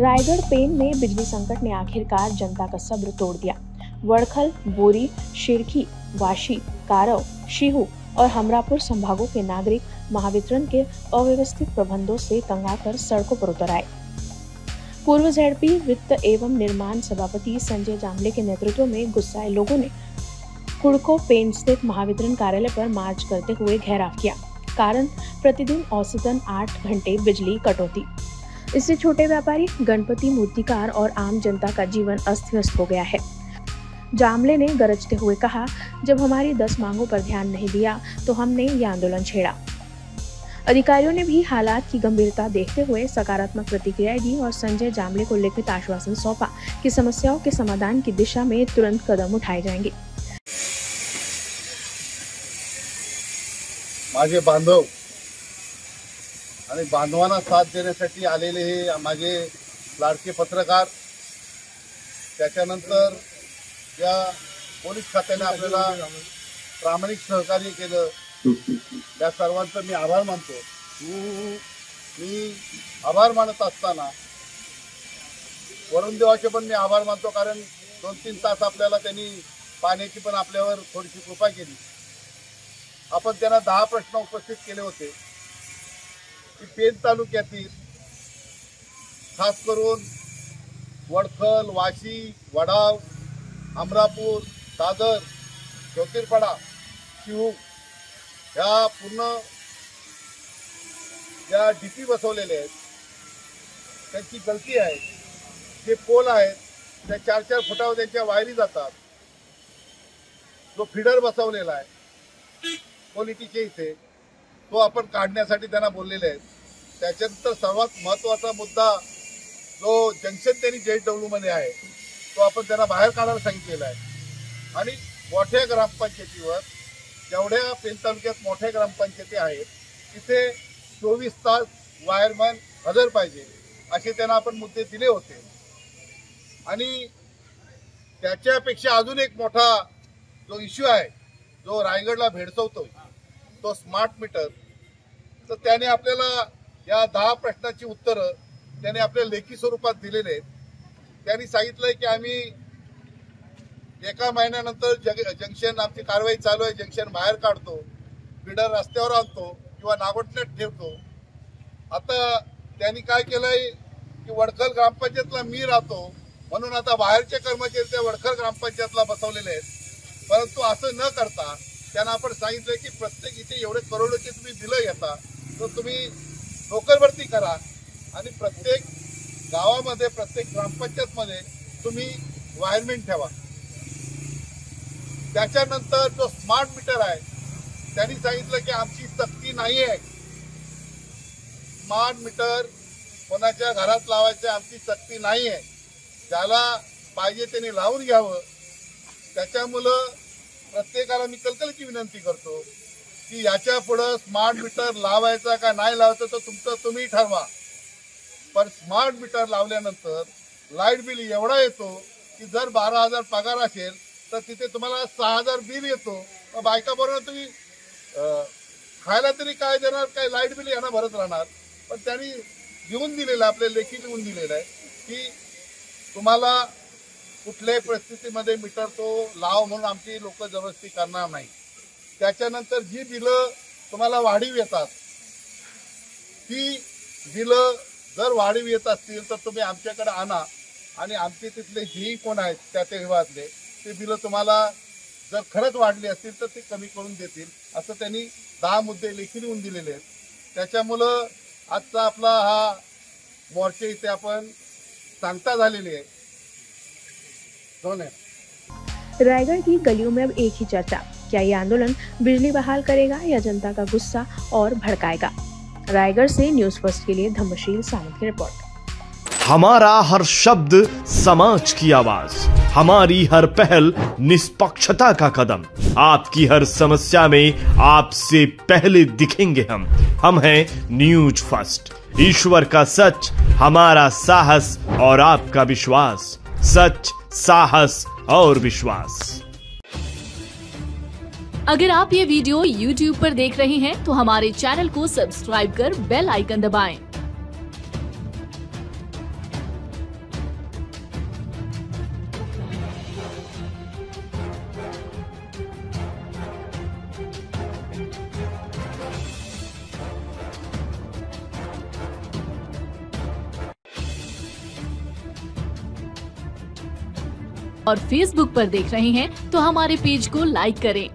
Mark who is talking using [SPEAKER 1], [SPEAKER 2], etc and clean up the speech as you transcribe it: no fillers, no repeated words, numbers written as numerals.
[SPEAKER 1] Raigarh pen में बिजली संकट ने आखिरकार जनता का सब्र तोड़ दिया। वडखल, बोरी, शिरखी, वाशी, कारव, शीहू और हमरापुर संभागों के नागरिक महावितरण के अव्यवस्थित प्रबंधों से तंग आकर सड़कों पर उतर आए। पूर्व ZP वित्त एवं निर्माण सभापति संजय जामले के नेतृत्व में गुस्साए लोगों ने हुड़को पेन स्थित महावितरण कार्यालय पर मार्च करते हुए घेराव किया। कारण प्रतिदिन औसतन 8 घंटे बिजली कटौती। इससे छोटे व्यापारी, गणपति मूर्तिकार और आम जनता का जीवन अस्त व्यस्त हो गया है। जामले ने गरजते हुए कहा, जब हमारी 10 मांगों पर ध्यान नहीं दिया तो हमने ये आंदोलन छेड़ा। अधिकारियों ने भी हालात की गंभीरता देखते हुए सकारात्मक प्रतिक्रिया दी और संजय जामले को लिखित आश्वासन सौंपा कि समस्याओं के समाधान की दिशा में तुरंत कदम उठाए जाएंगे।
[SPEAKER 2] माझे बांधव आणि बांधवांना साथ देण्यासाठी आलेले हे माझे लाडके पत्रकार, त्याच्यानंतर या पोलीस खात्याने आपल्याला प्रामाणिक सहकार्य केलं, त्या सर्वांचं मी आभार मानतो। मी आभार मानत असताना वरुण देवाचे पण मी आभार मानतो, कारण 2-3 तास आपल्याला त्यांनी पाण्याची पण आपल्यावर थोडीशी कृपा केली। आपण त्यांना 10 प्रश्न उपस्थित केले होते की पेन तालुक्यातील खास करून वडखल, वाशी, वडाव, हमरापूर, दादर, ज्योतिर्पडा, शिहू या पूर्ण ज्या डीपी बसवलेले आहेत त्यांची गलती आहे। जे पोल आहेत त्या 4-4 फुटावर त्यांच्या वायरी जातात। जो फीडर बसवलेला आहे क्वालिटीचे इथे तो आपण काढण्यासाठी त्यांना बोललेले आहेत। त्याच्यानंतर सर्वात महत्त्वाचा मुद्दा जो जंक्शन त्यांनी JW मध्ये आहे तो आपण त्यांना बाहेर काढायला सांगितलेला आहे। आणि मोठ्या ग्रामपंचायतीवर जेवढ्या पेन तालुक्यात मोठ्या ग्रामपंचायती आहेत तिथे 24 तास वायरमन हजर पाहिजे असे त्यांना आपण मुद्दे दिले होते। आणि त्याच्यापेक्षा अजून एक मोठा जो इश्यू आहे जो रायगडला भेडसावतो तो स्मार्ट मीटर। तर त्याने आपल्याला या 10 प्रश्नांची उत्तरं त्याने आपल्या लेखी स्वरूपात दिलेले आहेत। त्यांनी सांगितलंय की आम्ही 1 महिन्यानंतर जंक्शन आमची कारवाई चालू आहे, जंक्शन बाहेर काढतो, फीडर रस्त्यावर आणतो किंवा नागोठण्यात ठेवतो। आता त्यांनी काय केलंय की वडखल ग्रामपंचायतला मी राहतो म्हणून आता बाहेरचे कर्मचारी त्या वडखल ग्रामपंचायतला बसवलेले आहेत। परंतु असं न करता त्यांना आपण सांगितलंय की प्रत्येक इथे एवढे करोडोचे तुम्ही बिलं येता तर तुम्ही नोकरभरती करा आणि प्रत्येक गावामध्ये प्रत्येक ग्रामपंचायतमध्ये तुम्ही वायरमॅन ठेवा। त्याच्यानंतर जो स्मार्ट मीटर आहे त्यांनी सांगितलं की आमची सक्ती नाही आहे, स्मार्ट मीटर कोणाच्या घरात लावायचे आमची सक्ती नाही आहे, ज्याला पाहिजे त्यांनी लावून घ्यावं। त्याच्यामुळं प्रत्येकाला मी कळकळीची विनंती करतो की याच्या पुढे स्मार्ट मीटर लावायचा का नाही लावायचा तर तुमचं तुम्ही ठरवा। पण स्मार्ट मीटर लावल्यानंतर लाईट बिल एवढा येतो की जर 12,000 पगार असेल तर तिथे तुम्हाला 6,000 बिल येतो। मग बायकाबरोबर तुम्ही खायला तरी काय देणार, काय लाईट बिल यांना भरत राहणार। पण त्यांनी लिहून दिलेलं आपल्या लेखी लिहून दिलेलं आहे की तुम्हाला कुठल्याही परिस्थितीमध्ये मीटर तो लाव म्हणून आमची लोक जबरदस्ती करणार नाही। त्याच्यानंतर जी बिलं तुम्हाला वाढीव येतात ती बिलं जर वाढीव येत असतील तर तुम्ही आमच्याकडे आणा आणि आमचे तिथले जेही कोण आहेत त्या विभागातले ते बिलं तुम्हाला जर खरंच वाढली असतील तर ते कमी करून देतील, असं त्यांनी 10 मुद्दे लेखी लिहून दिलेले आहेत। त्याच्यामुळं आजचा आपला हा मोर्चा इथे आपण सांगता झालेली आहे।
[SPEAKER 1] रायगढ़ की गलियों में अब एक ही चर्चा, क्या ये आंदोलन बिजली बहाल करेगा या जनता का गुस्सा और भड़काएगा। रायगढ़ से न्यूज़ फर्स्ट के लिए धम्मशील सामंत की रिपोर्ट।
[SPEAKER 3] हमारा हर शब्द समाज की आवाज, हमारी हर पहल निष्पक्षता का कदम, आपकी हर समस्या में आपसे पहले दिखेंगे हम हैं न्यूज़ फर्स्ट। ईश्वर का सच, हमारा साहस और आपका विश्वास। सच, साहस और विश्वास।
[SPEAKER 4] अगर आप ये वीडियो YouTube पर देख रहे हैं तो हमारे चैनल को सब्सक्राइब कर बेल आइकन दबाएं। और फेसबुक पर देख रहे हैं तो हमारे पेज को लाइक करें।